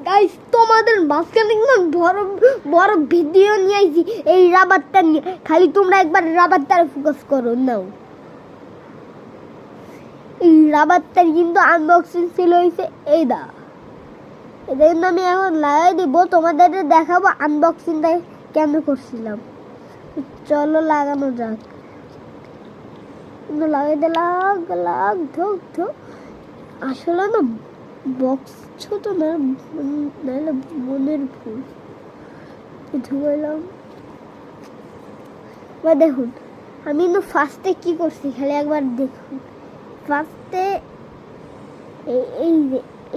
Guys তোমাদের মাঝখানে বড় বড় ভিডিও নিয়ে আইছি এই রাবারটা নিয়ে, খালি তোমরা একবার রাবারটার ফোকাস করো নাও। এই রাবারটার কিন্তু আনবক্সিং ছিল হইছে এইটা। এটা কিন্তু আমি এখন লাগাই দিব, তোমাদের দেখাবো আনবক্সিংটা কেন করছিলাম। চলো লাগানো যাক। লাগাই দিলাম, ধোক ধোক। আসলে না বক্স ছোট না, নাহলে মনের ভুল। ধুলাম বা দেখুন আমি কিন্তু ফার্স্টে কি করছি খালি একবার দেখুন। ফার্স্টে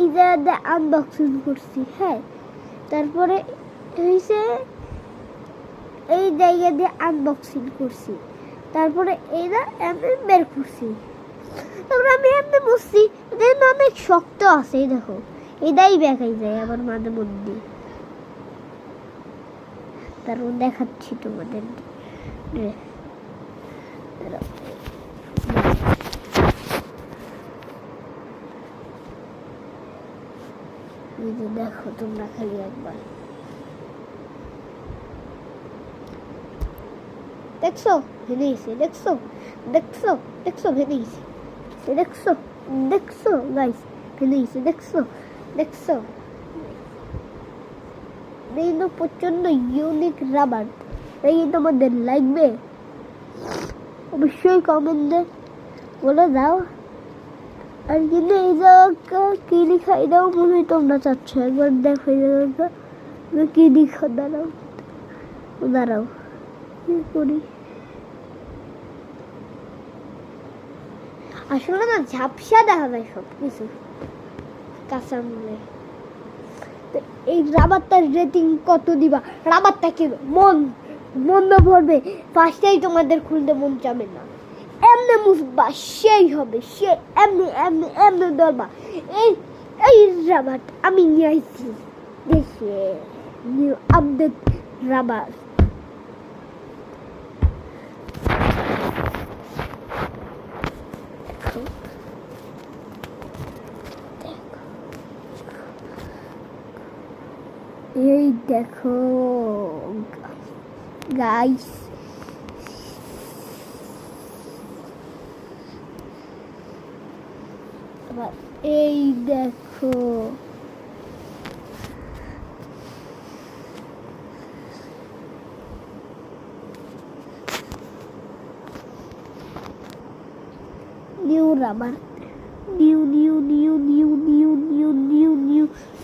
এই জায়গাতে আনবক্সিং করছি, হ্যাঁ। তারপরে হয়েছে এই জায়গা দিয়ে আনবক্সিং করছি, তারপরে এইটা এমনি বের করছি, তারপরে আমি এমনি বুঝছি যে অনেক শক্ত আছে। এই দেখো এটাই দেখাই যায় আমার মাঝে মধ্যে। তারপর দেখাচ্ছি তোমাদের। দেখো তোমরা খালি একবার দেখছো ভেঙে গেছে, দেখছো দেখছো দেখছো ভেঙে গেছে, দেখছো দেখছো গাইস ভেঙে গেছে, দেখছো দেখছো। এই তো প্রচন্ড ইউনিক রাবার। এই তোমাদের লাগবে অবশ্যই কমেন্টে বলে দাও। আর কিন্তু এই জায়গা কি লিখা এটাও মনে হয় তোমরা চাচ্ছ একবার দেখো। এই জায়গাটা কি লিখা, দাঁড়াও দাঁড়াও কি করি। আসলে না ঝাপসা দেখা যায় সব কিছু কাঁচা মনে। এই রাবারটার রেটিং কত দিবা? রাবারটা কি মন না ভরবে, ফার্স্টেই তোমাদের খুলতে মন চাবে না। এমনি মুসবা সেই হবে, সে এমনি এমনি এমনি ধরবা। এই এই রাবার আমি নিয়ে আইছি দেখে, নিউ আপডেট রাবার। এই দেখো গাইস, এই দেখো নিউ রাবার।